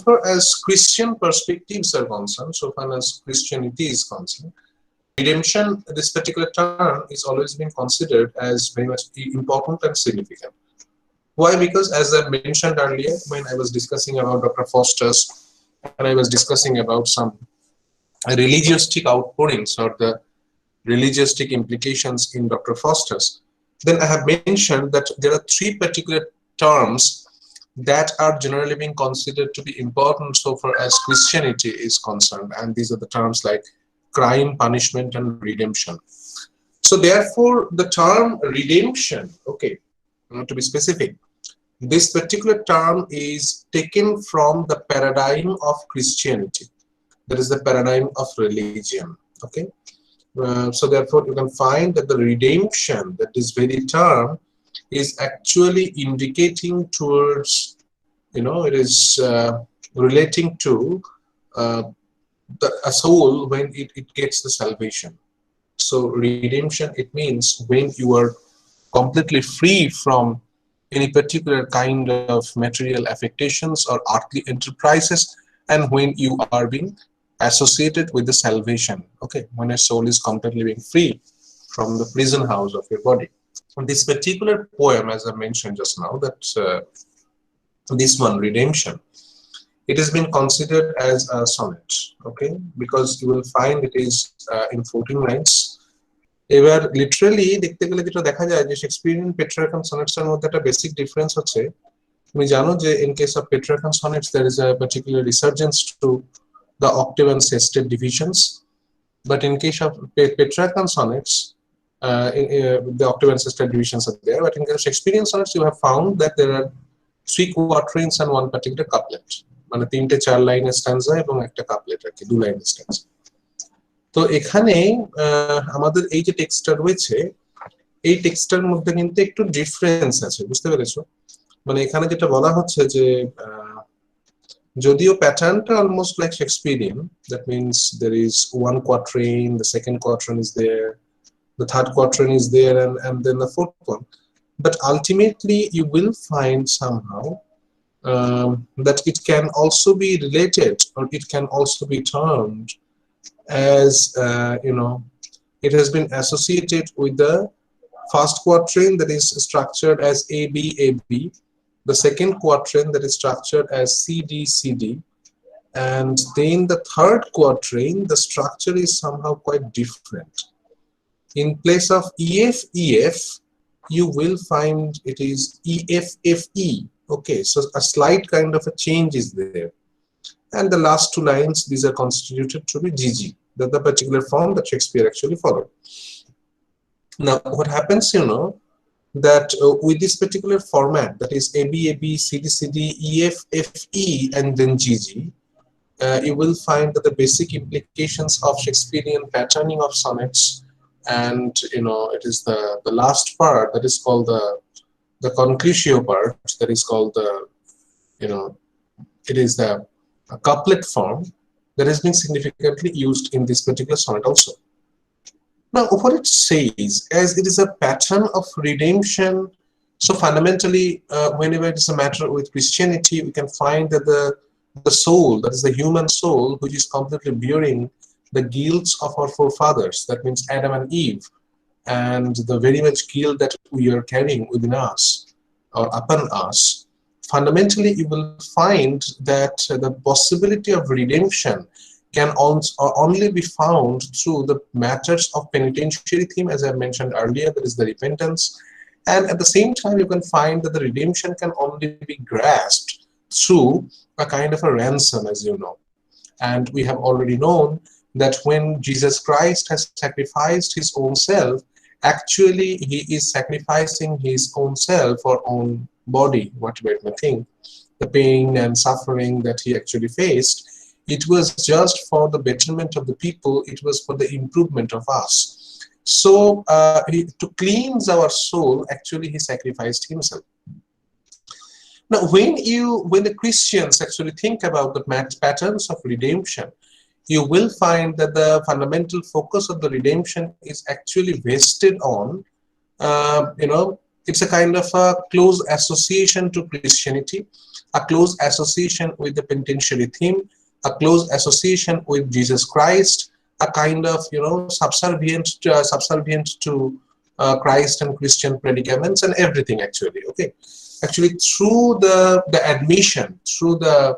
far as Christian perspectives are concerned, so far as Christianity is concerned, redemption, this particular term, is always been considered as very much important and significant. Why? Because as I mentioned earlier, when I was discussing about Dr. Foster's, and I was discussing about some religious outpourings or the religious implications in Dr. Foster's, then I have mentioned that there are three particular terms that are generally being considered to be important so far as Christianity is concerned, and these are the terms like crime, punishment, and redemption. So therefore, the term redemption, okay, to be specific, this particular term is taken from the paradigm of Christianity, that is the paradigm of religion, okay. So therefore, you can find that the redemption, that this very term, is actually indicating towards, it is relating to a soul when it gets the salvation. So redemption, it means when you are completely free from any particular kind of material affectations or earthly enterprises, and when you are being associated with the salvation, okay, when a soul is completely being free from the prison house of your body. This particular poem, as I mentioned just now, that this one, redemption, it has been considered as a sonnet, okay, because you will find it is in 14 lines. এবার literally দেখতে গেলে যেটা দেখা যায় যে Shakespearean Petrarchan sonnets এর মধ্যে একটা বেসিক ডিফারেন্স হচ্ছে, তুমি জানো যে in case of Petrarchan sonnets there is a particular resurgence to the octave and sestet divisions, but in case of Petrarchan sonnets the octave and sestet divisions are there, but in case of Shakespearean sonnets you have found that there are 3 quatrains and one particular couplet, মানে তিনটে চার লাইনের স্ট্যান্জা এবং একটা couplet আর কি, দু লাইনের স্ট্যান্জা। তো এখানে আমাদের এই যে টেক্সটটা রয়েছে, এই টেক্সটটার মধ্যে কিন্তু একটু ডিফারেন্স আছে, বুঝতে পেরেছো? মানে এখানে যেটা বলা হচ্ছে যে যদিও প্যাটার্নটা almost like Shakespearean, that means there is one quatrain, the second quatrain is there, the third quatrain is there, and then the fourth one, but ultimately you will find somehow that it can also be related, or it can also be termed as it has been associated with the first quatrain that is structured as AB AB, the second quatrain that is structured as CD CD, and then the third quatrain the structure is somehow quite different. In place of EF EF you will find it is EF FE, okay, so a slight kind of a change is there, and the last two lines, these are constituted to be GG, that the particular form that Shakespeare actually followed. Now what happens, that with this particular format, that is AB AB CD CD EF FE and then GG, you will find that the basic implications of Shakespearean patterning of sonnets, and it is the last part that is called the conclusio part, that is called the it is the couplet form that has been significantly used in this particular sonnet also. Now what it says, as it is a pattern of redemption, so fundamentally whenever it is a matter with Christianity, we can find that the soul, that is the human soul, which is completely bearing the guilts of our forefathers, that means Adam and Eve, and the very much guilt that we are carrying within us or upon us, fundamentally you will find that the possibility of redemption can only be found through the matters of penitentiary theme, as I mentioned earlier, that is the repentance, and at the same time you can find that the redemption can only be grasped through a kind of a ransom, as you know. And we have already known that when Jesus Christ has sacrificed his own self, actually he is sacrificing his own self or own body, whatever it may think, the pain and suffering that he actually faced. It was just for the betterment of the people, it was for the improvement of us. So to cleanse our soul, actually he sacrificed himself. Now when the Christians actually think about the patterns of redemption, you will find that the fundamental focus of the redemption is actually vested on It's a kind of a close association to Christianity, a close association with the penitentiary theme, a close association with Jesus Christ, a kind of, subservient to Christ and Christian predicaments and everything actually. Okay, actually through the admission, through the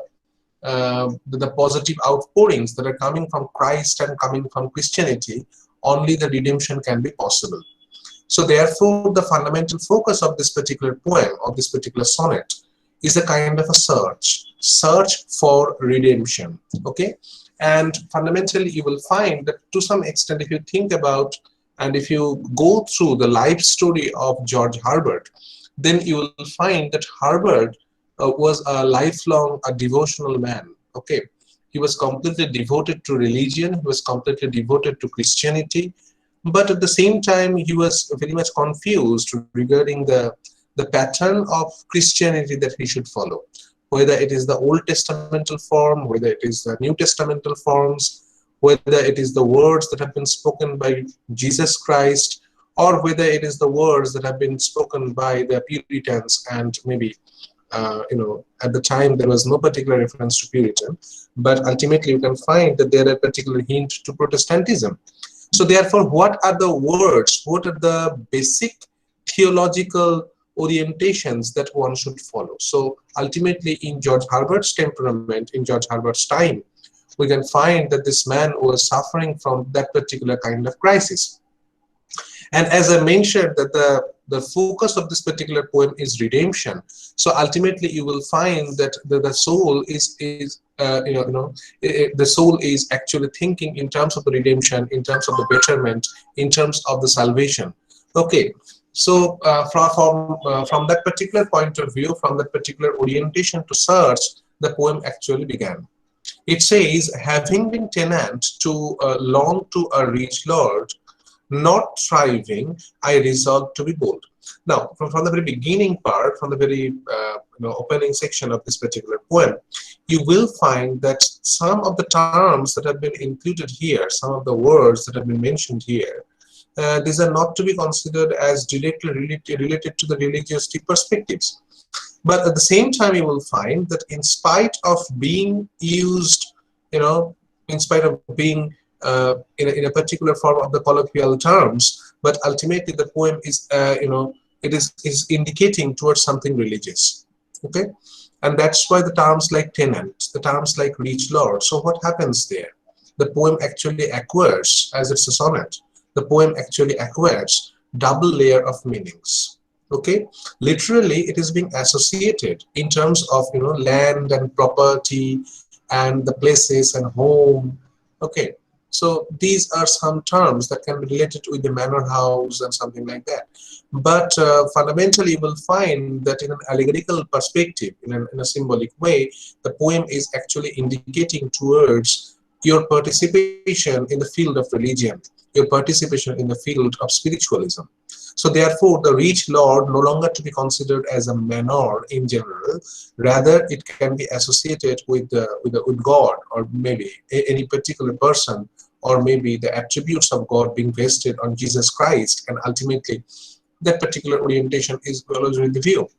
positive outpourings that are coming from Christ and coming from Christianity, only the redemption can be possible. So therefore, the fundamental focus of this particular poem, of this particular sonnet, is a kind of a search for redemption. Okay, and fundamentally, you will find that to some extent, if you think about and if you go through the life story of George Herbert, then you will find that Herbert was a lifelong a devotional man. Okay, he was completely devoted to religion. He was completely devoted to Christianity. But at the same time, he was very much confused regarding the pattern of Christianity that he should follow, whether it is the Old Testamental form, whether it is the New Testamental forms, whether it is the words that have been spoken by Jesus Christ, or whether it is the words that have been spoken by the Puritans. And maybe at the time there was no particular reference to Puritan, but ultimately you can find that there are particular hint to Protestantism. So therefore, what are the words, what are the basic theological orientations that one should follow? So ultimately, in George Herbert's temperament, in George Herbert's time, we can find that this man was suffering from that particular kind of crisis. And as I mentioned, that the focus of this particular poem is redemption. So ultimately, you will find that the soul the soul is actually thinking in terms of the redemption, in terms of the betterment, in terms of the salvation. Okay, so from that particular point of view, from that particular orientation to search, the poem actually began. It says, having been tenant to long to a rich lord, not thriving, I resolved to be bold. Now, from the very beginning part, from the very opening section of this particular poem, you will find that some of the terms that have been included here, some of the words that have been mentioned here, these are not to be considered as directly related to the religious perspectives. But at the same time, you will find that in spite of being used, in spite of being in a particular form of the colloquial terms, but ultimately the poem is, it is indicating towards something religious. Okay, and that's why the terms like tenant, the terms like rich lord. So what happens there? The poem actually acquires, as it's a sonnet, the poem actually acquires double layer of meanings. Okay, literally it is being associated in terms of land and property and the places and home. Okay, so these are some terms that can be related with the manor house and something like that. But fundamentally, you will find that in an allegorical perspective, in a symbolic way, the poem is actually indicating towards your participation in the field of religion, your participation in the field of spiritualism. So therefore, the rich lord no longer to be considered as a manor in general, rather it can be associated with God, or maybe any particular person, or maybe the attributes of God being vested on Jesus Christ, and ultimately that particular orientation is always with the view.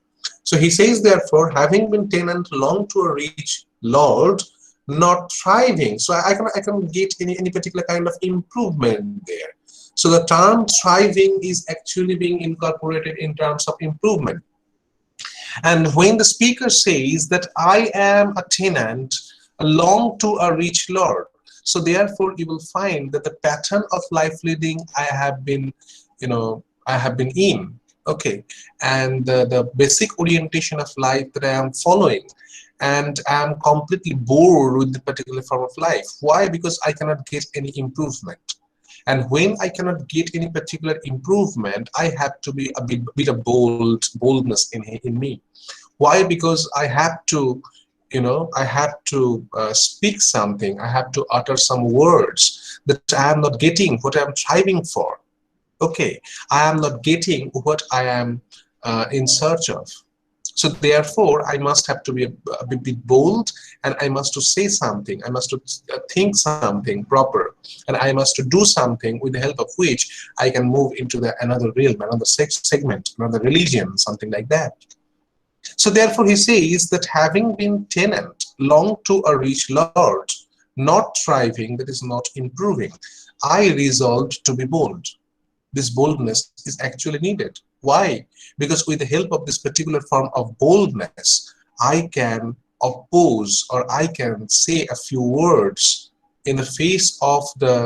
So he says, therefore, having been tenant long to a rich lord, not thriving. So I can get any particular kind of improvement there. So the term thriving is actually being incorporated in terms of improvement. And when the speaker says that I am a tenant long to a rich lord, so therefore you will find that the pattern of life leading I have been in, okay, and the basic orientation of life that I am following, and I am completely bored with the particular form of life. Why? Because I cannot get any improvement. And when I cannot get any particular improvement, I have to be a bit of boldness in me. Why? Because I have to, speak something. I have to utter some words that I am not getting what I am striving for. Okay, I am not getting what I am in search of. So therefore, I must have to be a bit bold, and I must to say something. I must to think something proper, and I must to do something with the help of which I can move into the another realm, another segment, another religion, something like that. So therefore, he says that having been tenant long to a rich lord, not thriving, that is not improving, I resolved to be bold. This boldness is actually needed. Why? Because with the help of this particular form of boldness, I can oppose, or I can say a few words in the face of the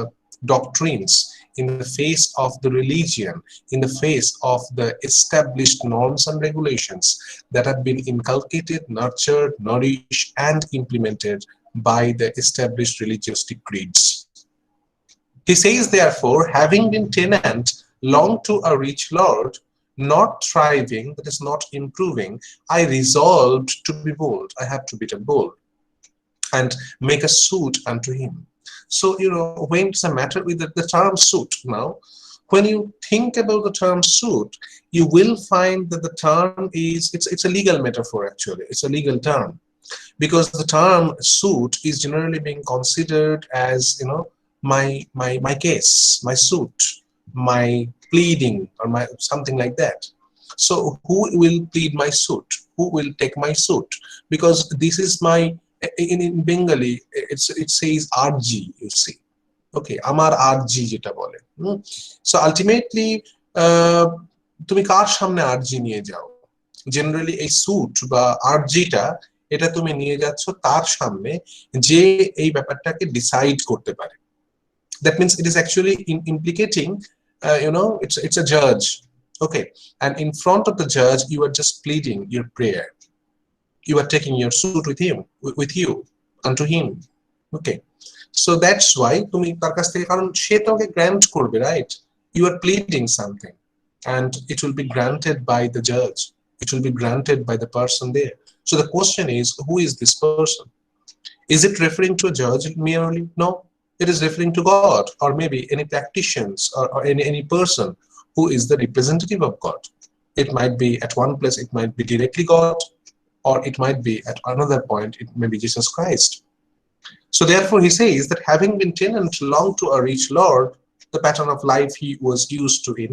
doctrines, in the face of the religion, in the face of the established norms and regulations that have been inculcated, nurtured, nourished, and implemented by the established religious creeds. He says, therefore, having been tenant long to a rich lord, not thriving, that is not improving, I resolved to be bold. I have to be bold and make a suit unto him. So, when it's a matter with the term suit now, when you think about the term suit, you will find that the term is, it's a legal metaphor actually. It's a legal term. Because the term suit is generally being considered as, my case, my suit, my pleading, or my something like that. So who will plead my suit? Who will take my suit? Because this is my, in Bengali, it says RG, you see. Okay, আমার আরজি যেটা বলে। So ultimately, তুমি কার সামনে আরজি নিয়ে যাও? Generally এই sweet বা আরজিটা, এটা তুমি নিয়ে যাচ্ছ তার সামনে যে এই ব্যাপারটাকে ডিসাইড করতে পারে। That means it is actually implicating, it's a judge. Okay, and in front of the judge, you are just pleading your prayer. You are taking your suit with him, with you, unto him. Okay, so that's why তুমি তার কাছ থেকে, কারণ সে তোমাকে grant করবে, right? You are pleading something, and it will be granted by the judge. It will be granted by the person there. So the question is, who is this person? Is it referring to a judge merely? No, it is referring to God, or maybe any practitioners, or any person who is the representative of God. It might be at one place, it might be directly God, or it might be at another point, it may be Jesus Christ. So therefore he says that having been tenant long to a rich lord, the pattern of life he was used to in,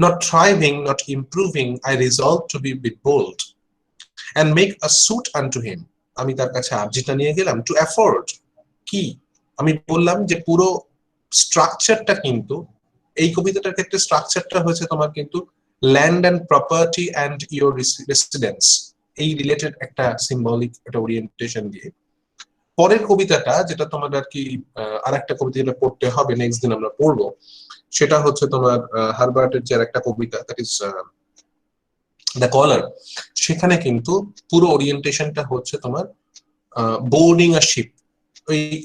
not thriving, not improving, I resolved to be a bit bold and make a suit unto him. আমি তার কাছে আর্জিটা নিয়ে গেলাম to afford কি, আমি বললাম যে পুরো স্ট্রাকচারটা কিন্তু এই কবিতাটার ক্ষেত্রে স্ট্রাকচারটা হয়েছে তোমার কিন্তু land and property and your residence, এই রিলেটেড একটা সিম্বলিক একটা ওরিয়েন্টেশন দিয়ে। পরের কবিতাটা যেটা তোমার আর কি আরেকটা কবিতা যেটা পড়তে হবে, নেক্সট দিন আমরা পড়বো, সেটা হচ্ছে তোমার হারবার্টের যে একটা কবিতা, দ্যাট ইজ দ্য কলার। সেখানে কিন্তু পুরো ওরিয়েন্টেশনটা হচ্ছে তোমার বোর্ডিং আ শিপ,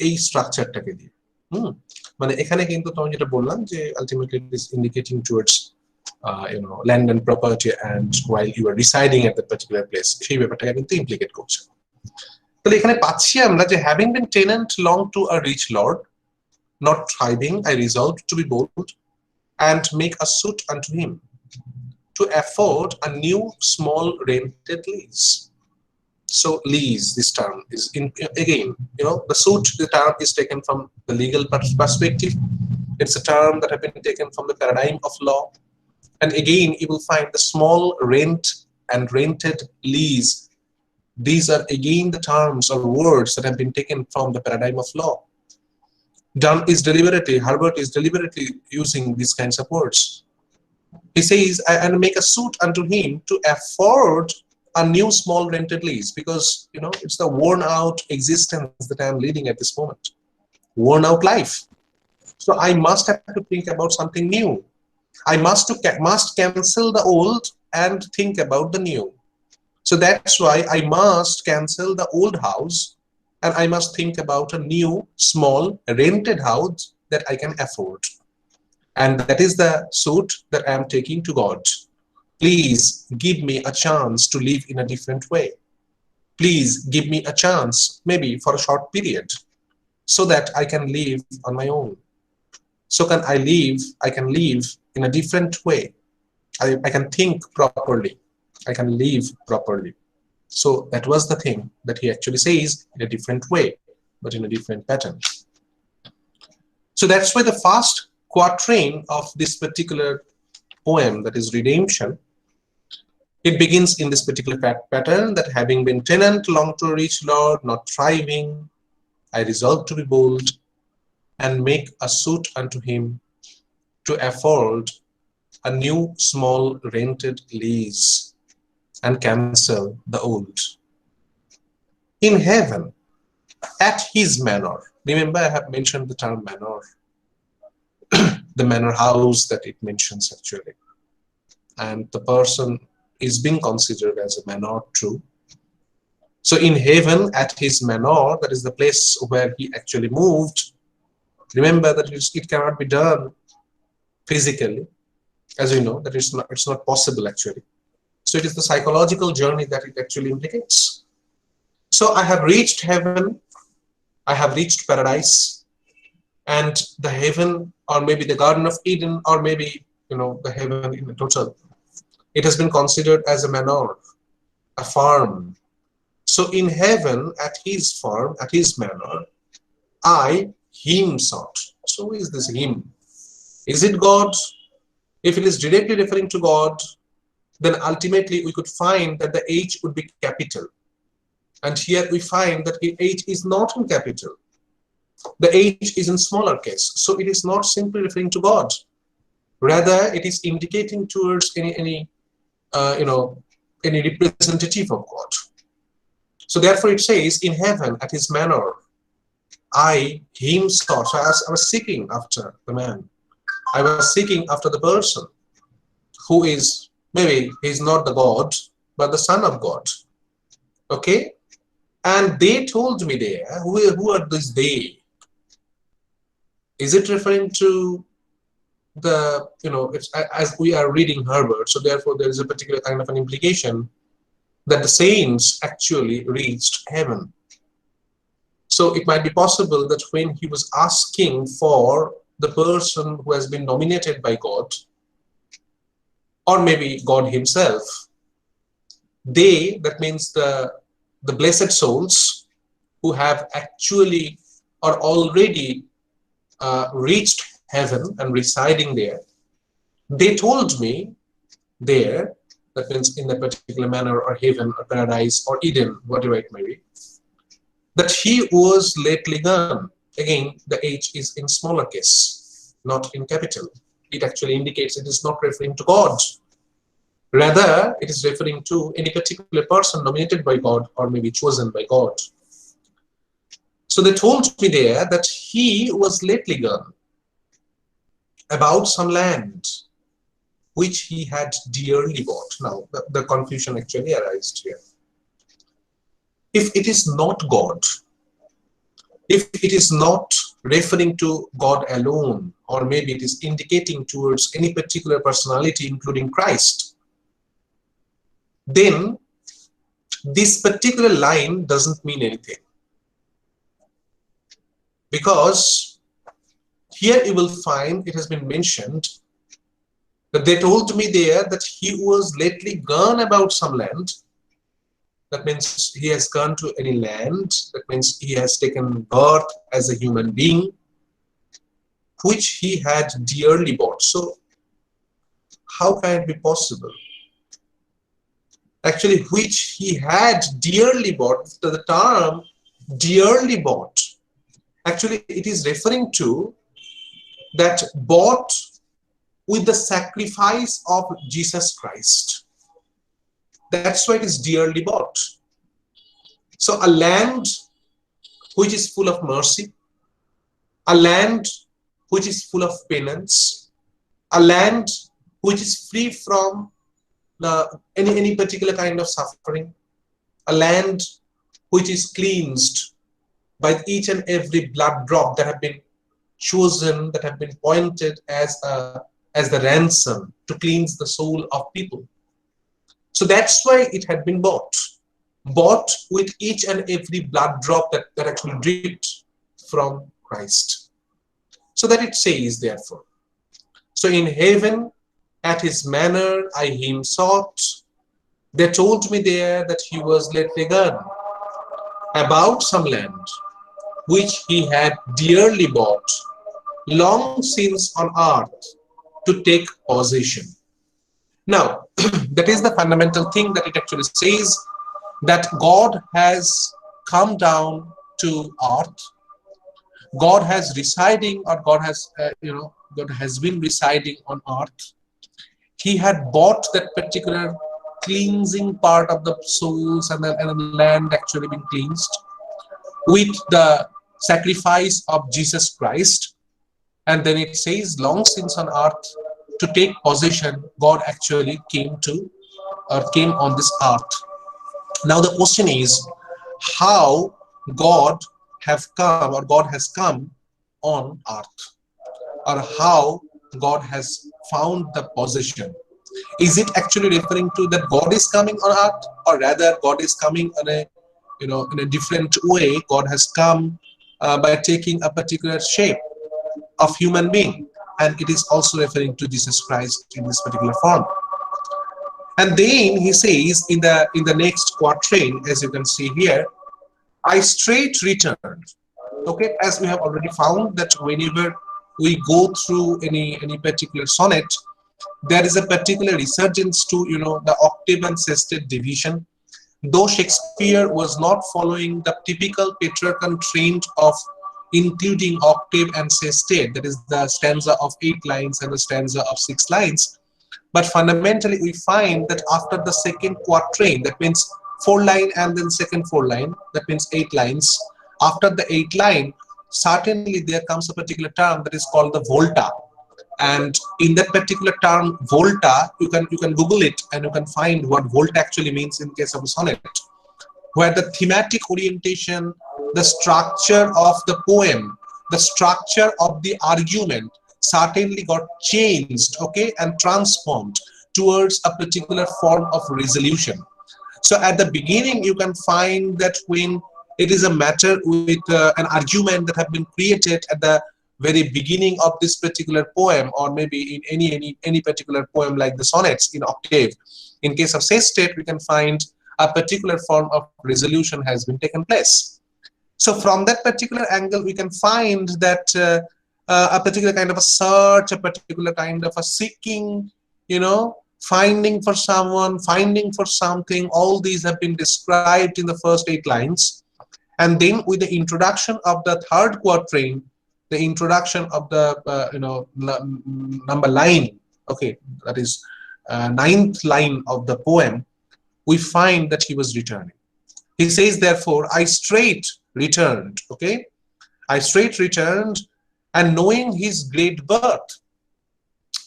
এই স্ট্রাকচারটাকে দিয়ে। মানে এখানে কিন্তু তুমি যেটা বললাম যে ultimately it is indicating towards land and property, and while you are residing at that particular place, সেই ব্যাপারটাকে কিন্তু ইমপ্লিকেট করছে। তাহলে এখানে পাচ্ছি আমরা যে having been tenant long to a rich lord, not thriving, I resolved to be bold and make a suit unto him to afford a new small rented lease. So lease, this term is again, the suit, the term is taken from the legal perspective. It's a term that have been taken from the paradigm of law. And again, you will find the small rent and rented lease. These are again the terms or words that have been taken from the paradigm of law. Herbert is deliberately using these kinds of words. He says, and make a suit unto him to afford a new small rented lease, because it's the worn out existence that I am leading at this moment, worn out life. So I must have to think about something new. I must cancel the old and think about the new. So that's why I must cancel the old house, and I must think about a new small rented house that I can afford. And that is the suit that I am taking to God. Please give me a chance to live in a different way. Please give me a chance, maybe for a short period, so that I can live on my own. I can live in a different way. I can think properly. I can live properly. So that was the thing that he actually says in a different way, but in a different pattern. So that's why the first quatrain of this particular poem, that is Redemption, it begins in this particular pattern, that having been tenant long to a rich lord, not thriving, I resolved to be bold and make a suit unto him to afford a new small rented lease and cancel the old. In heaven, at his manor, remember I have mentioned the term manor, the manor house that it mentions actually, and the person is being considered as a manor too. So in heaven, at his manor, that is the place where he actually moved. Remember that it cannot be done physically, as we know that it's not possible actually. So it is the psychological journey that it actually implicates. So I have reached heaven, I have reached paradise, and the heaven, or maybe the Garden of Eden, or maybe the heaven in the total, it has been considered as a manor, a farm. So in heaven, at his farm, at his manor, I him sought. So who is this him? Is it God? If it is directly referring to God, then ultimately we could find that the H would be capital. And here we find that H is not in capital. The H is in smaller case. So it is not simply referring to God. Rather, it is indicating towards any representative of God. So therefore it says, in heaven, at his manor, I him sought. So I was seeking after the man. I was seeking after the person who is, maybe he's not the God, but the Son of God. Okay? And they told me there, who are these they? Is it referring to the, as we are reading Herbert, so therefore there is a particular kind of an implication that the saints actually reached heaven. So it might be possible that when he was asking for the person who has been nominated by God, or maybe God himself, they, that means the blessed souls who have actually or already reached heaven and residing there, they told me there, that means in a particular manner, or heaven, or paradise, or Eden, whatever it may be, that he was lately gone. Again, the H is in smaller case, not in capital. It actually indicates it is not referring to God. Rather, it is referring to any particular person nominated by God, or maybe chosen by God. So they told me there that he was lately gone about some land which he had dearly bought. Now, the confusion actually arises here. If it is not God, if it is not referring to God alone, or maybe it is indicating towards any particular personality, including Christ, then this particular line doesn't mean anything. Because here you will find it has been mentioned that they told me there that he was lately gone about some land. That means he has gone to any land. That means he has taken birth as a human being, which he had dearly bought. So how can it be possible? Actually, which he had dearly bought, the term dearly bought, actually it is referring to that bought with the sacrifice of Jesus Christ. That's why it is dearly bought. So a land which is full of mercy, a land which is full of penance, a land which is free from any particular kind of suffering, a land which is cleansed by each and every blood drop that have been chosen, that have been pointed as the ransom to cleanse the soul of people. So that's why it had been bought with each and every blood drop that actually dripped from Christ. So that it says, therefore, so in heaven, at his manor I him sought, They told me there that he was lately gone about some land which he had dearly bought long since on earth to take possession. Now, that is the fundamental thing that it actually says, that God has come down to earth. God has residing, or God has, God has been residing on earth. He had bought that particular cleansing part of the souls, and the land actually being cleansed with the sacrifice of Jesus Christ. And then it says, long since on earth to take possession, God actually came to, or came on this earth. Now the question is, how God have come, or God has come on earth, or how God has found the possession. Is it actually referring to that God is coming on earth, or rather God is coming in a, in a different way? God has come by taking a particular shape of human being, and it is also referring to Jesus Christ in this particular form. And then he says in the next quatrain, as you can see here, I straight returned. Okay, as we have already found that whenever we go through any particular sonnet, there is a particular resurgence to, the octave and sestet division. Though Shakespeare was not following the typical Petrarchan trend of including octave and sestet, that is the stanza of 8 lines and the stanza of 6 lines, but fundamentally we find that after the second quatrain, that means 4 line and then second 4 line, that means 8 lines, after the 8 line, certainly there comes a particular term that is called the volta. And in that particular term volta, you can google it and you can find what volta actually means in case of a sonnet, where the thematic orientation, the structure of the poem, the structure of the argument certainly got changed, okay, and transformed towards a particular form of resolution. So at the beginning you can find that when it is a matter with an argument that have been created at the very beginning of this particular poem, or maybe in any particular poem like the sonnets in octave, in case of sestet we can find a particular form of resolution has been taken place. So from that particular angle we can find that a particular kind of a search, a particular kind of a seeking, finding for someone, finding for something, all these have been described in the first 8 lines. And then with the introduction of the third quatrain, the introduction of the number line, okay, that is 9th line of the poem, we find that he was returning. He says, therefore, I straight returned, okay? I straight returned, and knowing his great birth,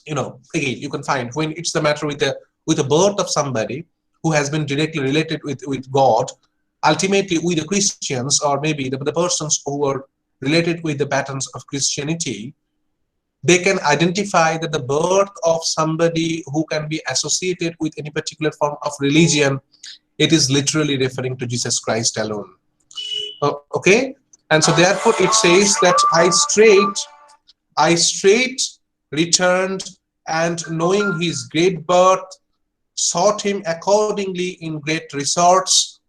again, you can find when it's the matter with the birth of somebody who has been directly related with God, ultimately with the Christians, or maybe the persons who are related with the patterns of Christianity, they can identify that the birth of somebody who can be associated with any particular form of religion, it is literally referring to Jesus Christ alone. Okay, and so therefore it says that I straight returned, and knowing his great birth, sought him accordingly in great resorts,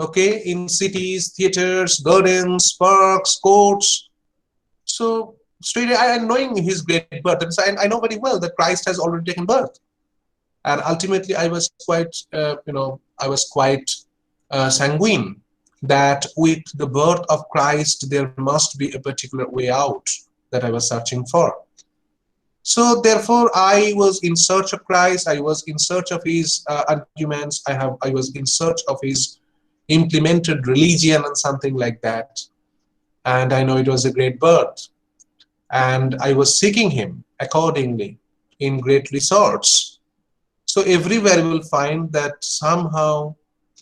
okay, in cities, theaters, gardens, parks, courts. So straight, I knowing his great birth, I know very well that Christ has already taken birth, and ultimately I was quite, sanguine that with the birth of Christ there must be a particular way out that I was searching for. So therefore I was in search of Christ, I was in search of his arguments, I was in search of his implemented religion and something like that. And I know it was a great birth, and I was seeking him accordingly in great resorts. So everywhere you will find that somehow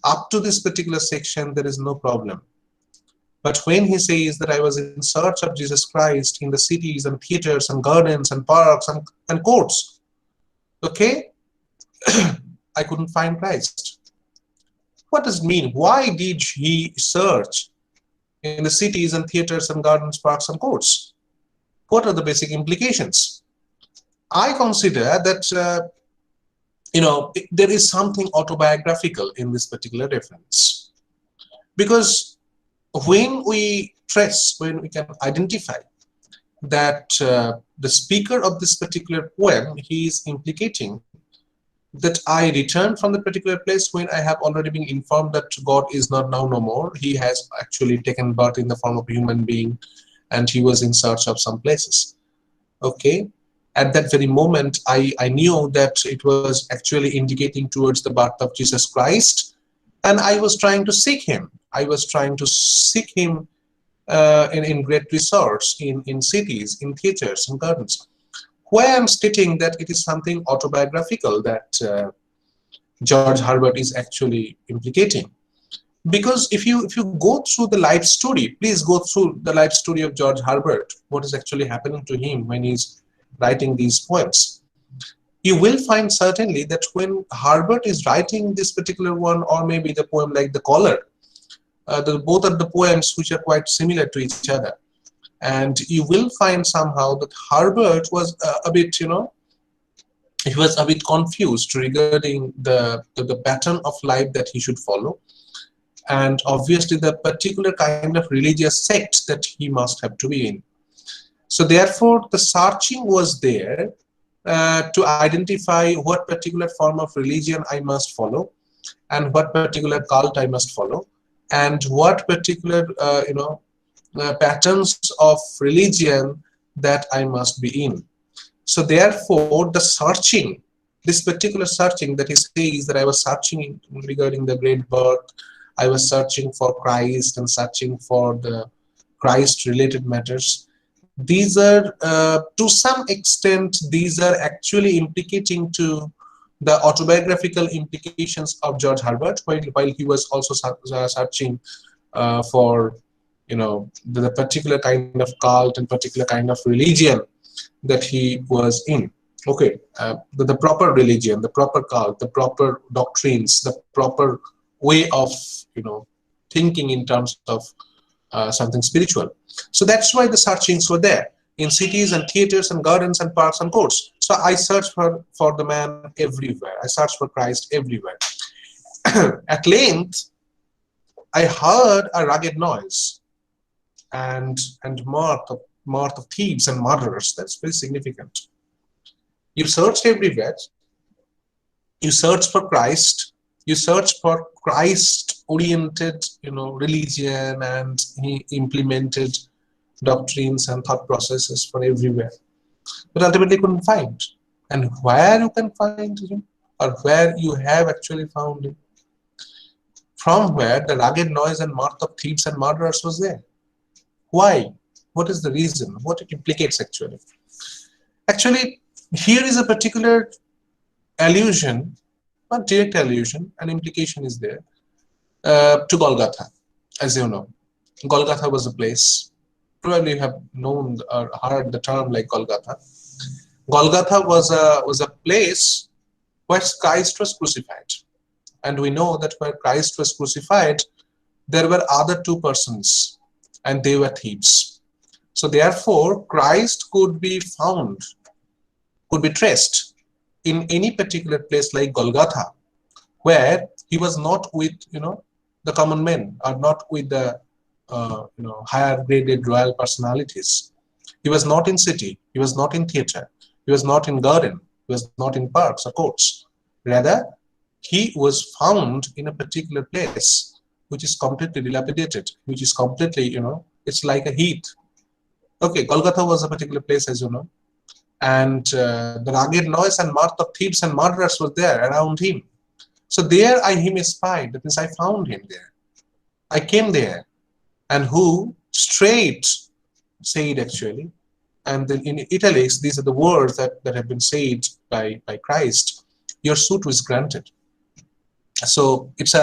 up to this particular section there is no problem. But when he says that I was in search of Jesus Christ in the cities and theaters and gardens and parks and courts, okay, I couldn't find Christ. What does it mean? Why did he search in the cities and theaters and gardens, parks and courts? What are the basic implications? I consider that there is something autobiographical in this particular reference, because when we can identify that the speaker of this particular poem, he is implicating that I returned from the particular place when I have already been informed that God is not now no more. He has actually taken birth in the form of a human being, and he was in search of some places. Okay, at that very moment, I knew that it was actually indicating towards the birth of Jesus Christ, and I was trying to seek him. I was trying to seek him in great resorts, in cities, in theaters, in gardens. Why I'm stating that it is something autobiographical that George Herbert is actually implicating. Because if you go through the life story, please go through the life story of George Herbert, what is actually happening to him when he's writing these poems. You will find certainly that when Herbert is writing this particular one, or maybe the poem like The Collar, both are the poems which are quite similar to each other. And you will find somehow that Herbert was a bit, he was a bit confused regarding the pattern of life that he should follow, and obviously the particular kind of religious sect that he must have to be in. So therefore the searching was there to identify what particular form of religion I must follow, and what particular cult I must follow, and what particular patterns of religion that I must be in. So therefore the searching, this particular searching that he says that I was searching regarding the great birth, I was searching for Christ and searching for the Christ related matters. These are to some extent, these are actually implicating to the autobiographical implications of George Herbert while he was also searching for the particular kind of cult and particular kind of religion that he was in. Okay, the proper religion, the proper cult, the proper doctrines, the proper way of thinking in terms of something spiritual. So that's why the searchings were there in cities and theaters and gardens and parks and courts. So I searched for the man everywhere. I searched for Christ everywhere. At length, I heard a rugged noise and mirth of thieves and murderers. That's very significant. You searched everywhere. You searched for Christ. You searched for Christ-oriented, religion, and he implemented doctrines and thought processes for everywhere, but ultimately couldn't find. And where you can find him, or where you have actually found him, from where the rugged noise and mirth of thieves and murderers was there. Why? What is the reason? What it implicates actually? Actually, here is a particular allusion, not direct allusion, an implication is there to Golgotha. As you know, Golgotha was a place, probably you have known or heard the term like Golgotha. Golgotha was a place where Christ was crucified. And we know that where Christ was crucified, there were other two persons, and they were thieves. So therefore, Christ could be found, could be traced in any particular place like Golgotha, where he was not with, the common men, or not with the, higher graded royal personalities. He was not in city, he was not in theater, he was not in garden, he was not in parks or courts. Rather, he was found in a particular place which is completely dilapidated, which is completely, it's like a heath. Okay, Golgotha was a particular place, as you know, and the rugged noise and mirth of thieves and murderers was there around him. So there I him espied, that means I found him there. I came there, and who straight said actually, and then in italics, these are the words that have been said by Christ, your suit was granted. So it's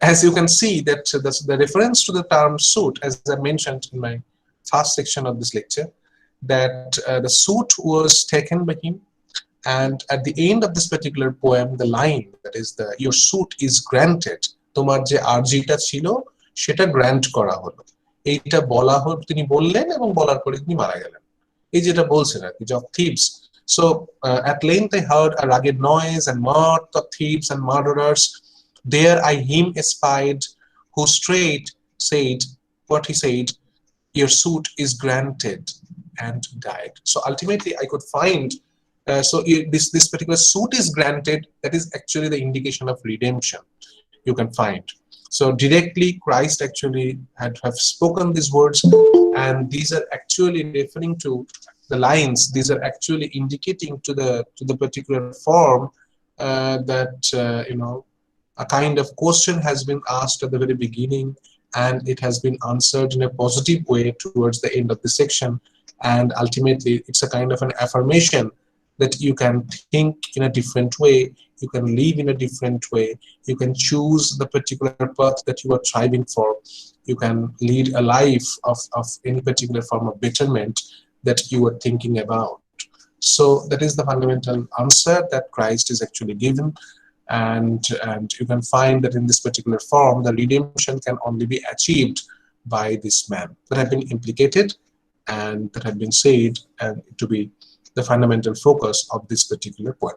as you can see that the reference to the term suit, as I mentioned in my first section of this lecture, that the suit was taken by him, and at the end of this particular poem, the line that is your suit is granted, তোমার যে আরজিটা ছিল সেটা grant করা হলো, এইটা বলা হলো, তিনি বললেন এবং বলার পরে তিনি মারা গেলেন। এই যেটা বলছেন আর কি, of thieves So at length I heard a rugged noise and mirth of thieves and murderers. There I him espied, who straight said what he said, your suit is granted, and died. So ultimately I could find, this particular suit is granted, that is actually the indication of redemption you can find. So directly Christ actually have spoken these words, and these are actually referring to the lines. These are actually indicating to the particular form that a kind of question has been asked at the very beginning, and it has been answered in a positive way towards the end of the section. And ultimately it's a kind of an affirmation that you can think in a different way, you can live in a different way, you can choose the particular path that you are striving for, you can lead a life of any particular form of betterment that you are thinking about. So that is the fundamental answer that Christ is actually given. And you can find that in this particular form the redemption can only be achieved by this man, that have been implicated and that have been said and to be the fundamental focus of this particular poem.